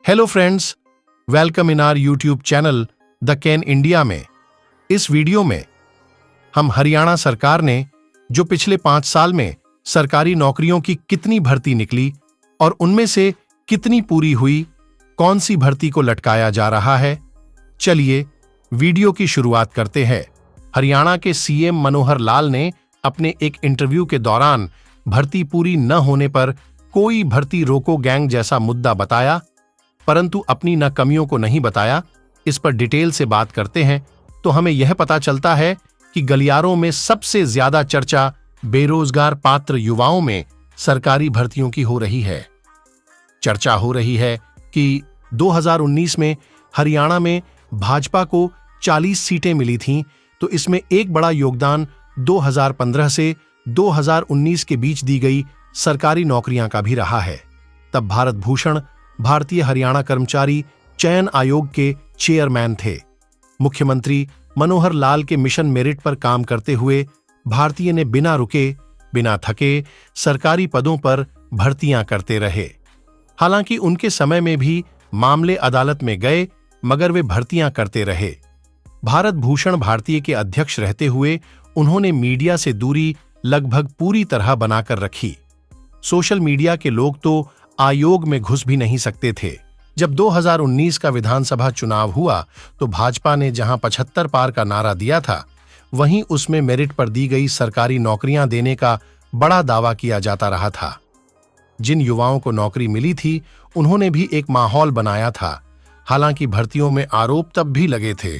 Hello friends, welcome in our YouTube channel the can India में। इस video में हम हरियाणा सरकार ने जो पिछले 5 साल में सरकारी नौकरियों की कितनी भर्ती निकली और उनमें से कितनी पूरी हुई, कौन सी भर्ती को लटकाया जा रहा है, चलिए वीडियो की शुरुआत करते हैं। हरियाणा के सीएम मनोहर लाल ने अपने एक इंटरव्यू के दौरान भर्ती पूरी न होने पर कोई भर्ती रोको गैंग जैसा मुद्दा बताया, परंतु अपनी न कमियों को नहीं बताया। इस पर डिटेल से बात करते हैं तो हमें यह पता चलता है कि गलियारों में सबसे ज्यादा चर्चा बेरोजगार पात्र युवाओं में सरकारी भर्तियों की हो रही है। चर्चा हो रही है कि 2019 में हरियाणा में भाजपा को 40 सीटें मिली थीं, तो इसमें एक बड़ा योगदान 2015 से 2019 के बीच दी गई सरकारी नौकरियां का भी रहा है। तब भारत भूषण भारतीय हरियाणा कर्मचारी चयन आयोग के चेयरमैन थे। मुख्यमंत्री मनोहर लाल के मिशन मेरिट पर काम करते हुए भारतीय ने बिना रुके बिना थके सरकारी पदों पर भर्तियां करते रहे। हालांकि उनके समय में भी मामले अदालत में गए, मगर वे भर्तियां करते रहे। भारत भूषण भारतीय के अध्यक्ष रहते हुए उन्होंने मीडिया से दूरी लगभग पूरी तरह बनाकर रखी। सोशल मीडिया के लोग तो आयोग में घुस भी नहीं सकते थे। जब 2019 का विधानसभा चुनाव हुआ तो भाजपा ने जहां 75 पार का नारा दिया था, वहीं उसमें मेरिट पर दी गई सरकारी नौकरियां देने का बड़ा दावा किया जाता रहा था। जिन युवाओं को नौकरी मिली थी उन्होंने भी एक माहौल बनाया था। हालांकि भर्तियों में आरोप तब भी लगे थे।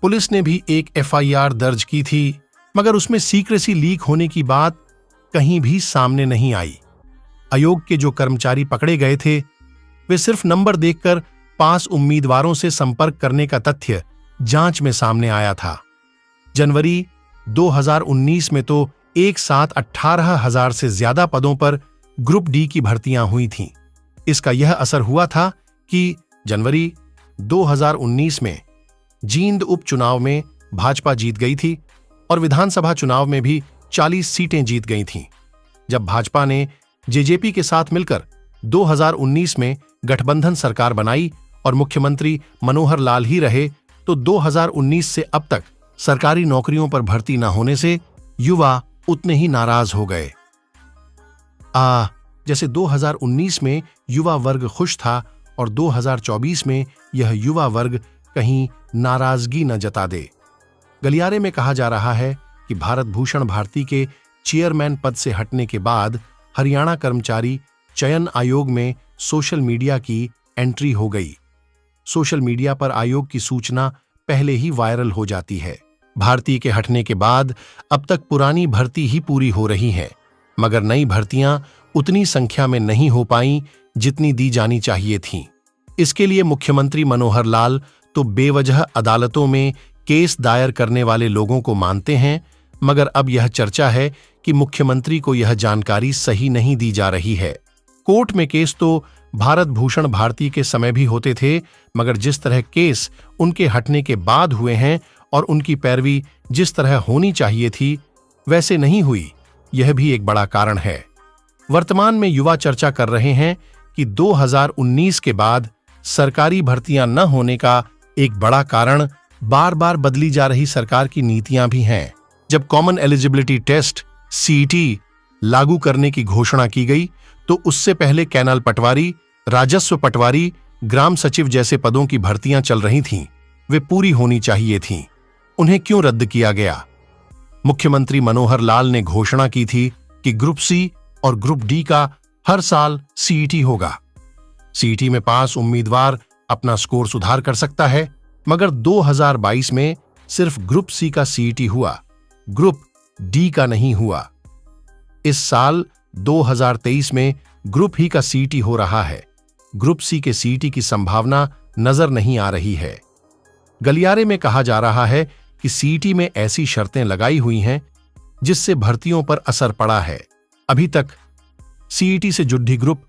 पुलिस ने भी एक एफआईआर दर्ज की थी, मगर उसमें सीक्रेसी लीक होने की बात कहीं भी सामने नहीं आई। आयोग के जो कर्मचारी पकड़े गए थे, वे सिर्फ नंबर देखकर पास उम्मीदवारों से संपर्क करने का तथ्य जांच में सामने आया था। जनवरी 2019 में तो एक साथ 18,000 से ज्यादा पदों पर ग्रुप डी की भर्तियां हुई थीं। इसका यह असर हुआ था कि जनवरी 2019 में जींद उपचुनाव में भाजपा जीत गई थी और विधानसभा चुनाव में भी 40 सीटें जीत गई थीं। जब भाजपा ने जेजेपी के साथ मिलकर 2019 में गठबंधन सरकार बनाई और मुख्यमंत्री मनोहर लाल ही रहे, तो 2019 से अब तक सरकारी नौकरियों पर भर्ती न होने से युवा उतने ही नाराज हो गए। जैसे 2019 में युवा वर्ग खुश था और 2024 में यह युवा वर्ग कहीं नाराजगी न जता दे। गलियारे में कहा जा रहा है कि भारत भूषण भारती के चेयरमैन पद से हटने के बाद हरियाणा कर्मचारी चयन आयोग में सोशल मीडिया की एंट्री हो गई। सोशल मीडिया पर आयोग की सूचना पहले ही वायरल हो जाती है। भारती के हटने के बाद अब तक पुरानी भर्ती ही पूरी हो रही है, मगर नई भर्तियां उतनी संख्या में नहीं हो पाईं जितनी दी जानी चाहिए थीं। इसके लिए मुख्यमंत्री मनोहर लाल तो बेवजह अदालतों में केस दायर करने वाले लोगों को मानते हैं, मगर अब यह चर्चा है कि मुख्यमंत्री को यह जानकारी सही नहीं दी जा रही है। कोर्ट में केस तो भारत भूषण भारती के समय भी होते थे, मगर जिस तरह केस उनके हटने के बाद हुए हैं और उनकी पैरवी जिस तरह होनी चाहिए थी वैसे नहीं हुई, यह भी एक बड़ा कारण है। वर्तमान में युवा चर्चा कर रहे हैं कि 2019 के बाद सरकारी भर्तियां न होने का एक बड़ा कारण बार बार बदली जा रही सरकार की नीतियां भी हैं। जब कॉमन एलिजिबिलिटी टेस्ट सीईटी लागू करने की घोषणा की गई, तो उससे पहले कैनाल पटवारी, राजस्व पटवारी, ग्राम सचिव जैसे पदों की भर्तियां चल रही थीं। वे पूरी होनी चाहिए थीं। उन्हें क्यों रद्द किया गया? मुख्यमंत्री मनोहर लाल ने घोषणा की थी कि ग्रुप सी और ग्रुप डी का हर साल सीईटी होगा। सीईटी में पास उम्मीदवार अपना स्कोर सुधार कर सकता है, मगर 2022 में सिर्फ ग्रुप सी का सीईटी हुआ, ग्रुप डी का नहीं हुआ। इस साल 2023 में ग्रुप ही का सीईटी हो रहा है। ग्रुप सी के सीईटी की संभावना नजर नहीं आ रही है। गलियारे में कहा जा रहा है कि सीईटी में ऐसी शर्तें लगाई हुई हैं जिससे भर्तियों पर असर पड़ा है। अभी तक सीईटी से जुड़ी ग्रुप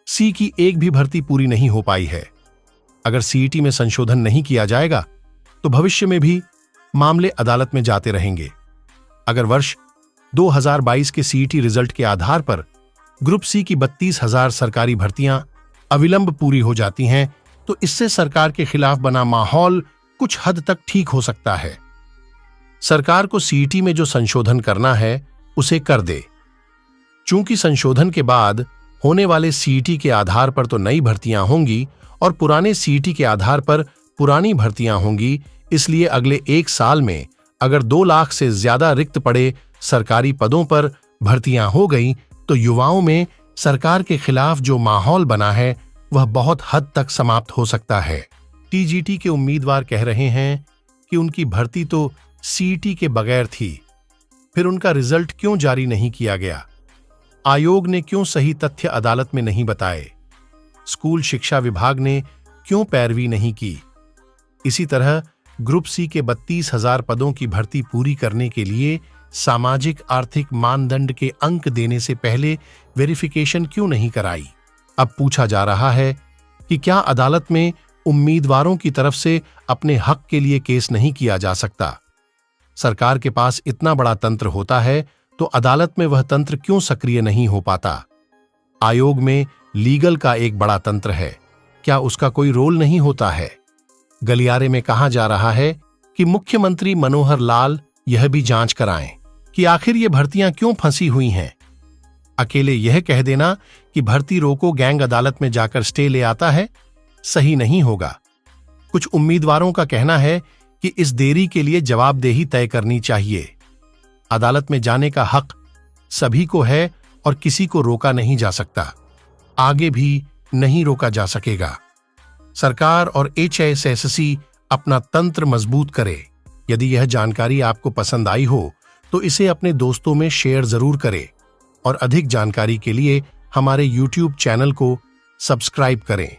सी की एक भी भर्ती पूरी नहीं हो पाई है। अगर सीईटी में संशोधन नहीं किया जाएगा तो भविष्य में भी मामले अदालत में जाते रहेंगे। अगर वर्ष 2022 के सीईटी रिजल्ट के आधार पर ग्रुप सी की 32,000 सरकारी भर्तियां अविलंब पूरी हो जाती हैं तो इससे सरकार के खिलाफ बना माहौल कुछ हद तक ठीक हो सकता है। सरकार को सीईटी में जो संशोधन करना है उसे कर दे। चूंकि संशोधन के बाद होने वाले सीईटी के आधार पर तो नई भर्तियां होंगी और पुराने सीईटी के आधार पर पुरानी भर्तियां होंगी, इसलिए अगले 1 साल में अगर 2 लाख से ज्यादा रिक्त पड़े सरकारी पदों पर भर्तियां हो गई तो युवाओं में सरकार के खिलाफ जो माहौल बना है वह बहुत हद तक समाप्त हो सकता है। टीजीटी के उम्मीदवार कह रहे हैं कि उनकी भर्ती तो सीईटी के बगैर थी, फिर उनका रिजल्ट क्यों जारी नहीं किया गया? आयोग ने क्यों सही तथ्य अदालत में नहीं बताए? स्कूल शिक्षा विभाग ने क्यों पैरवी नहीं की? इसी तरह ग्रुप सी के 32,000 पदों की भर्ती पूरी करने के लिए सामाजिक आर्थिक मानदंड के अंक देने से पहले वेरिफिकेशन क्यों नहीं कराई? अब पूछा जा रहा है कि क्या अदालत में उम्मीदवारों की तरफ से अपने हक के लिए केस नहीं किया जा सकता? सरकार के पास इतना बड़ा तंत्र होता है तो अदालत में वह तंत्र क्यों सक्रिय नहीं हो पाता? आयोग में लीगल का एक बड़ा तंत्र है, क्या उसका कोई रोल नहीं होता है? गलियारे में कहा जा रहा है कि मुख्यमंत्री मनोहर लाल यह भी जांच कराएं कि आखिर ये भर्तियां क्यों फंसी हुई हैं। अकेले यह कह देना कि भर्ती रोको गैंग अदालत में जाकर स्टे ले आता है, सही नहीं होगा। कुछ उम्मीदवारों का कहना है कि इस देरी के लिए जवाबदेही तय करनी चाहिए। अदालत में जाने का हक सभी को है और किसी को रोका नहीं जा सकता, आगे भी नहीं रोका जा सकेगा। सरकार और HSSC अपना तंत्र मजबूत करे। यदि यह जानकारी आपको पसंद आई हो तो इसे अपने दोस्तों में शेयर जरूर करें और अधिक जानकारी के लिए हमारे YouTube चैनल को सब्सक्राइब करें।